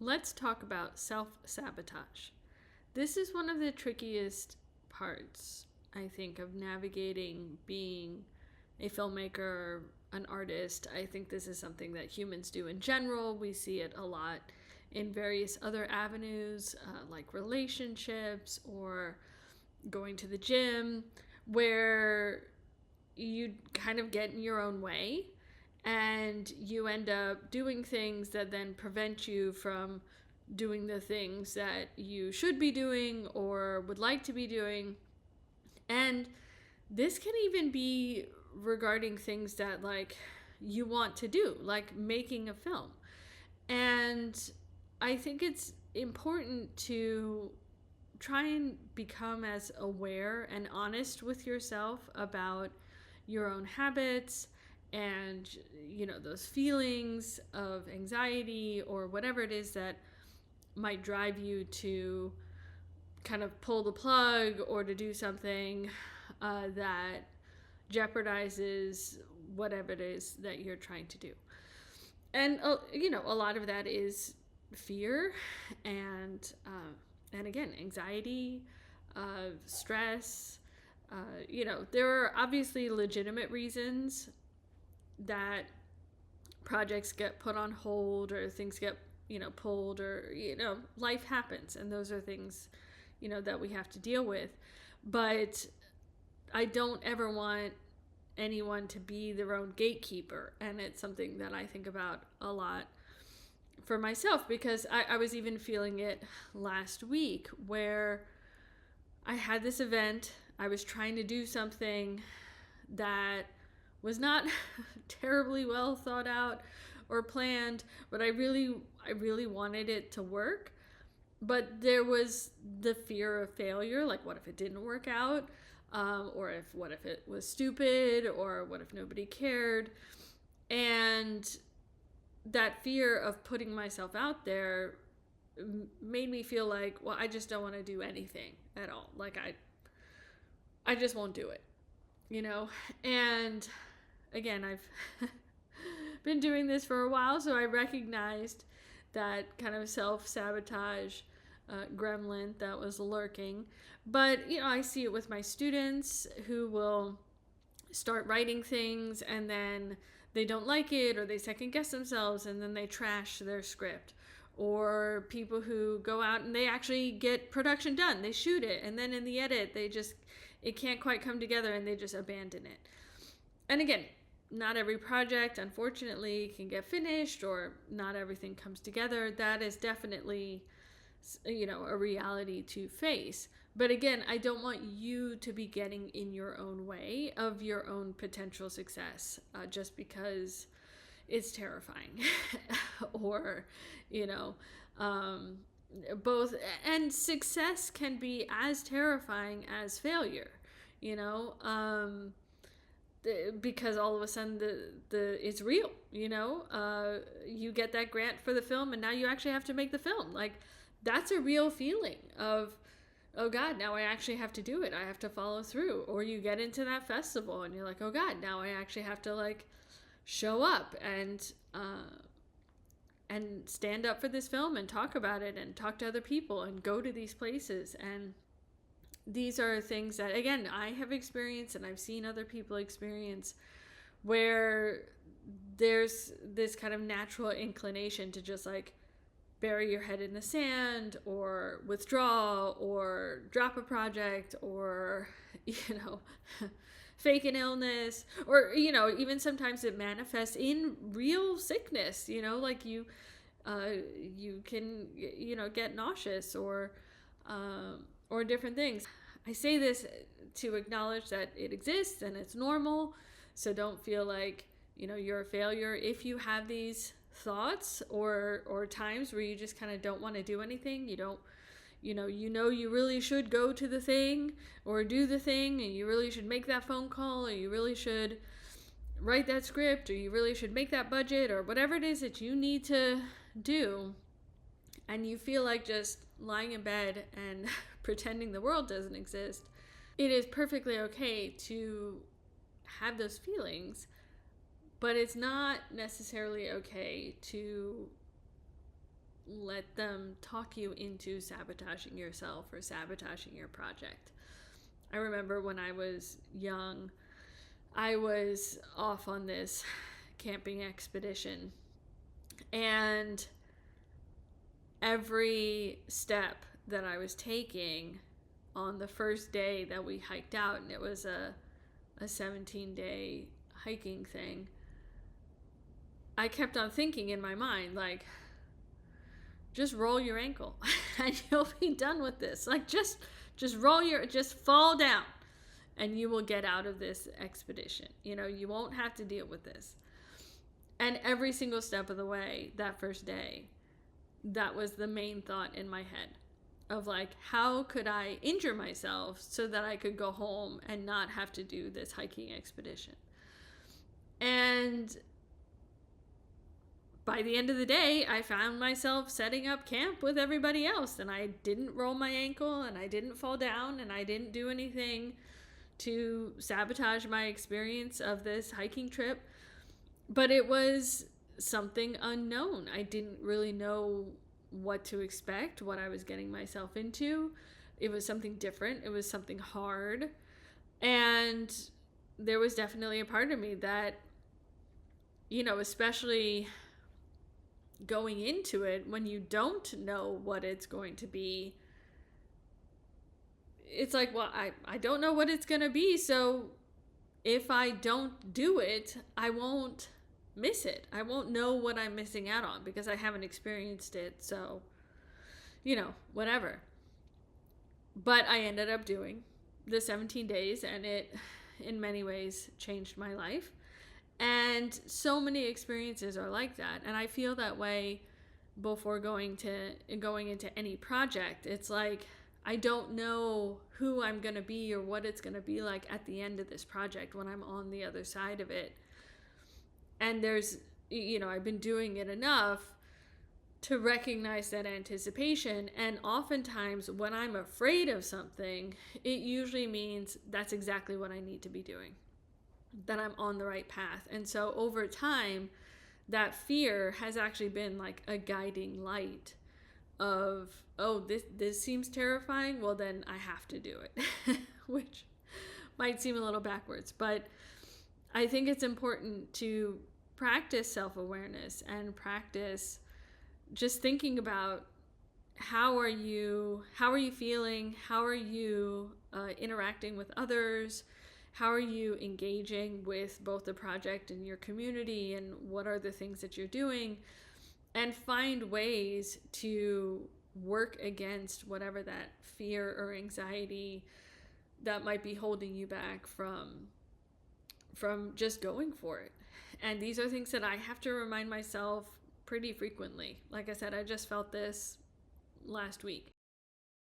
let's talk about self-sabotage. This is one of the trickiest parts, I think, of navigating being a filmmaker, an artist. I think this is something that humans do in general. We see it a lot in various other avenues, like relationships or going to the gym, where you kind of get in your own way and you end up doing things that then prevent you from doing the things that you should be doing or would like to be doing. And this can even be regarding things that like you want to do, like making a film. And I think it's important to try and become as aware and honest with yourself about your own habits and those feelings of anxiety or whatever it is that might drive you to kind of pull the plug or to do something that jeopardizes whatever it is that you're trying to do. And a lot of that is fear and again, anxiety, stress. There are obviously legitimate reasons that projects get put on hold or things get pulled, or life happens, and those are things that we have to deal with. But I don't ever want anyone to be their own gatekeeper, and it's something that I think about a lot for myself, because I was even feeling it last week where I had this event. I was trying to do something that was not terribly well thought out or planned, but I really wanted it to work. But there was the fear of failure, like what if it didn't work out, or what if it was stupid, or what if nobody cared. And that fear of putting myself out there made me feel like, well, I just don't want to do anything at all. Like I just won't do it, And again, I've been doing this for a while, so I recognized that kind of self-sabotage gremlin that was lurking. But I see it with my students who will start writing things and then they don't like it, or they second guess themselves and then they trash their script. Or people who go out and they actually get production done, they shoot it, and then in the edit it can't quite come together and they just abandon it. And again, not every project, unfortunately, can get finished, or not everything comes together. That is definitely a reality to face. But again, I don't want you to be getting in your own way of your own potential success just because it's terrifying or both. And success can be as terrifying as failure, because all of a sudden it's real. You get that grant for the film and now you actually have to make the film. Like, that's a real feeling of, oh God, now I actually have to do it. I have to follow through. Or you get into that festival and you're like, oh God, now I actually have to like show up and stand up for this film and talk about it and talk to other people and go to these places. And these are things that, again, I have experienced and I've seen other people experience, where there's this kind of natural inclination to just like bury your head in the sand or withdraw or drop a project or, fake an illness, or, even sometimes it manifests in real sickness, like you can, get nauseous or different things. I say this to acknowledge that it exists and it's normal. So don't feel like, you're a failure if you have these thoughts or times where you just kind of don't want to do anything. You really should go to the thing or do the thing, and you really should make that phone call, or you really should write that script, or you really should make that budget, or whatever it is that you need to do. And you feel like just lying in bed and pretending the world doesn't exist. It is perfectly okay to have those feelings, but it's not necessarily okay to let them talk you into sabotaging yourself or sabotaging your project. I remember when I was young, I was off on this camping expedition, and every step that I was taking on the first day that we hiked out, and it was a 17-day hiking thing, I kept on thinking in my mind, like, just roll your ankle and you'll be done with this. Like, just fall down and you will get out of this expedition. You know, you won't have to deal with this. And every single step of the way, that first day, that was the main thought in my head of, like, how could I injure myself so that I could go home and not have to do this hiking expedition? And by the end of the day, I found myself setting up camp with everybody else, and I didn't roll my ankle, and I didn't fall down, and I didn't do anything to sabotage my experience of this hiking trip. But it was something unknown. I didn't really know what to expect, what I was getting myself into. It was something different. It was something hard. And there was definitely a part of me that, you know, especially going into it, when you don't know what it's going to be, it's like, well, I don't know what it's going to be. So if I don't do it, I won't miss it. I won't know what I'm missing out on because I haven't experienced it. So, you know, whatever. But I ended up doing the 17 days, and it in many ways changed my life. And so many experiences are like that. And I feel that way before going into any project. It's like, I don't know who I'm going to be or what it's going to be like at the end of this project when I'm on the other side of it. And there's, you know, I've been doing it enough to recognize that anticipation. And oftentimes when I'm afraid of something, it usually means that's exactly what I need to be doing, that I'm on the right path. And so over time, that fear has actually been like a guiding light of, oh, this seems terrifying. Well, then I have to do it, which might seem a little backwards, but I think it's important to practice self-awareness and practice just thinking about how are you feeling, how are you interacting with others, how are you engaging with both the project and your community, and what are the things that you're doing, and find ways to work against whatever that fear or anxiety that might be holding you back from just going for it. And these are things that I have to remind myself pretty frequently. Like I said, I just felt this last week.